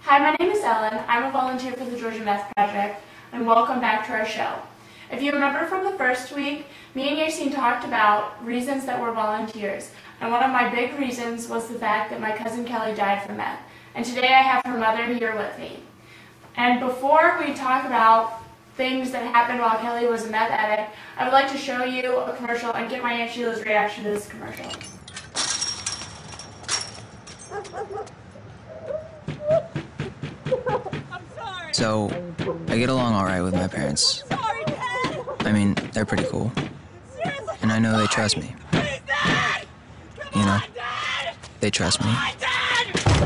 Hi, my name is Ellen. I'm a volunteer for the Georgia Meth Project, and welcome back to our show. If you remember from the first week, me and Yacine talked about reasons that we're volunteers, and one of my big reasons was the fact that my cousin Kelly died from meth, and today I have her mother here with me. And before we talk about things that happened while Kelly was a meth addict, I would like to show you a commercial and get my Aunt Sheila's reaction to this commercial. So, I get along alright with my parents. I mean, they're pretty cool. And I know they trust me. You know, they trust me.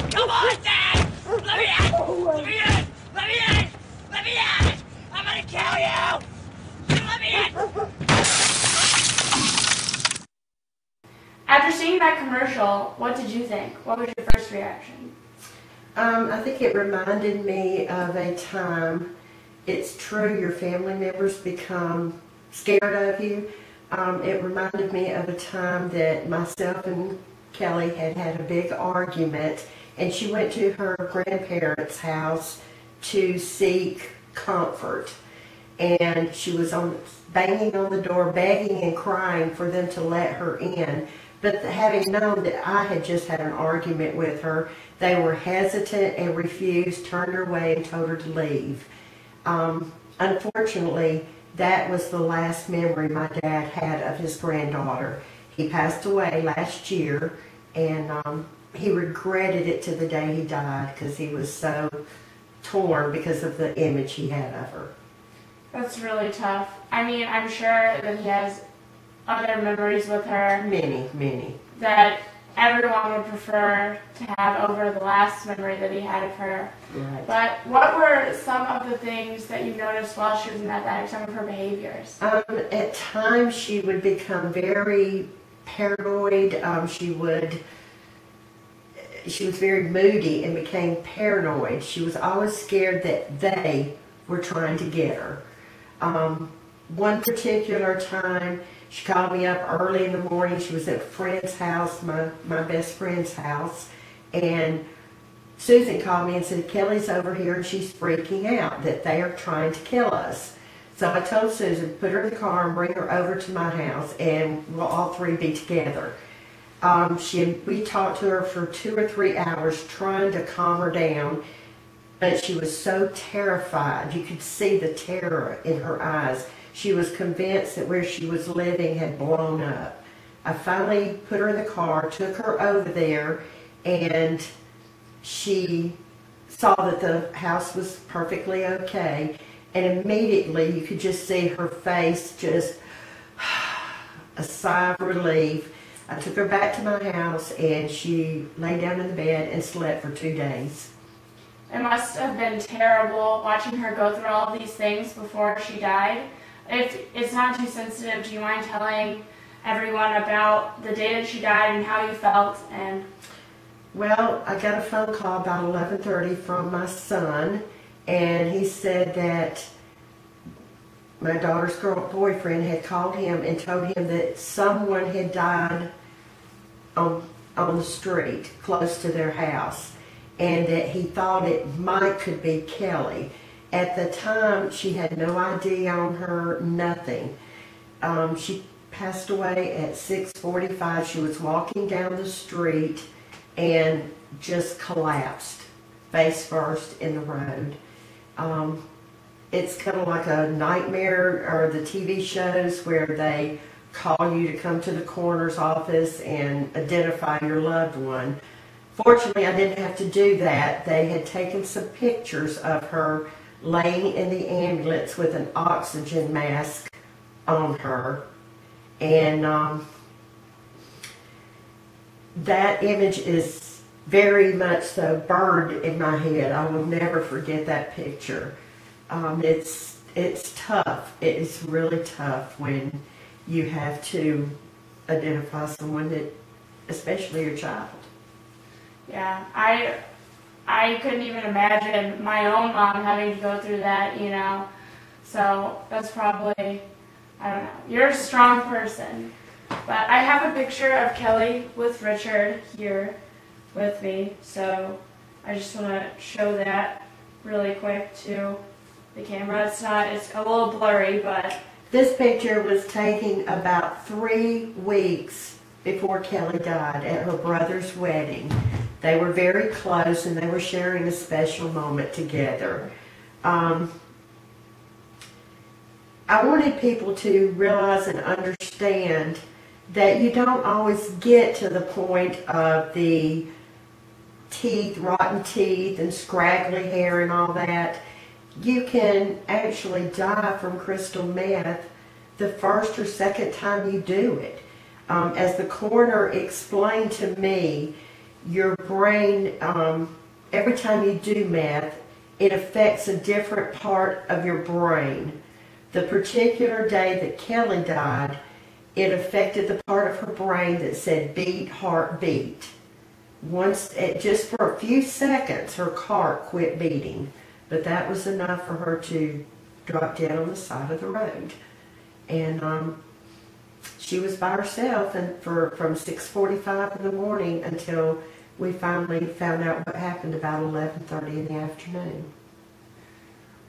Come on, Dad! Let me in! Let me in! Let me in! Let me in! I'm gonna kill you! Let me in! After seeing that commercial, what did you think? What was your first reaction? I think it reminded me of a time, it's true, your family members become scared of you. It reminded me of a time that myself and Kelly had a big argument, and she went to her grandparents' house to seek comfort. And she was banging on the door, begging and crying for them to let her in. But having known that I had just had an argument with her, they were hesitant and refused, turned her away and told her to leave. Unfortunately, that was the last memory my dad had of his granddaughter. He passed away last year, and he regretted it to the day he died because he was so torn because of the image he had of her. That's really tough. I mean, I'm sure that he has other memories with her. Many. That everyone would prefer to have over the last memory that he had of her. Right. But what were some of the things that you noticed while she was in that addict, some of her behaviors? At times she would become very paranoid. She was very moody and became paranoid. She was always scared that they were trying to get her. One particular time, she called me up early in the morning. She was at a friend's house, my best friend's house, and Susan called me and said, Kelly's over here and she's freaking out that they are trying to kill us. So I told Susan, put her in the car and bring her over to my house and we'll all three be together. We talked to her for 2 or 3 hours trying to calm her down, but she was so terrified. You could see the terror in her eyes. She was convinced that where she was living had blown up. I finally put her in the car, took her over there, and she saw that the house was perfectly okay. And immediately you could just see her face, just a sigh of relief. I took her back to my house and she lay down in the bed and slept for 2 days. It must have been terrible watching her go through all of these things before she died. If it's not too sensitive, do you mind telling everyone about the day that she died and how you felt? Well, I got a phone call about 11:30 from my son, and he said that my daughter's boyfriend had called him and told him that someone had died on the street close to their house, and that he thought it could be Kelly. At the time, she had no ID on her, nothing. She passed away at 6:45. She was walking down the street and just collapsed face first in the road. It's kind of like a nightmare, or the TV shows where they call you to come to the coroner's office and identify your loved one. Fortunately, I didn't have to do that. They had taken some pictures of her laying in the ambulance with an oxygen mask on her, and that image is very much so burned in my head. I will never forget that picture. It's tough. It is really tough when you have to identify someone that, especially your child. Yeah, I couldn't even imagine my own mom having to go through that, you know. So that's probably, I don't know. You're a strong person. But I have a picture of Kelly with Richard here with me, so I just want to show that really quick to the camera. It's a little blurry, but... This picture was taken about 3 weeks before Kelly died at her brother's wedding. They were very close and they were sharing a special moment together. I wanted people to realize and understand that you don't always get to the point of the teeth, rotten teeth and scraggly hair and all that. You can actually die from crystal meth the first or second time you do it. As the coroner explained to me, your brain, every time you do meth, it affects a different part of your brain. The particular day that Kelly died, it affected the part of her brain that said beat, heartbeat. Just for a few seconds, her heart quit beating. But that was enough for her to drop dead on the side of the road. And she was by herself and from 6:45 in the morning until we finally found out what happened about 11:30 in the afternoon.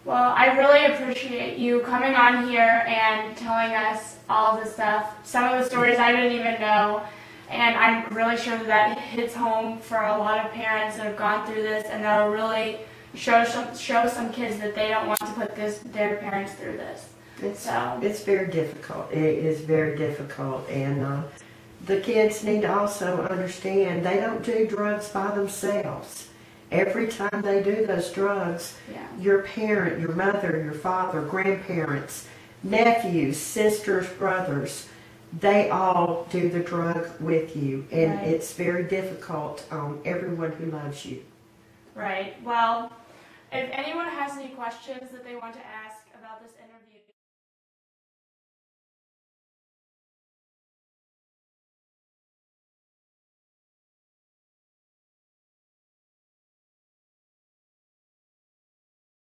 Well, I really appreciate you coming on here and telling us all of this stuff. Some of the stories I didn't even know. And I'm really sure that hits home for a lot of parents that have gone through this, and that'll really show some kids that they don't want to put their parents through this. It's very difficult. It is very difficult, and the kids need to also understand they don't do drugs by themselves. Every time they do those drugs, your parent, your mother, your father, grandparents, nephews, sisters, brothers, they all do the drug with you, and it's very difficult on everyone who loves you. Right. Well, if anyone has any questions that they want to ask about this interview,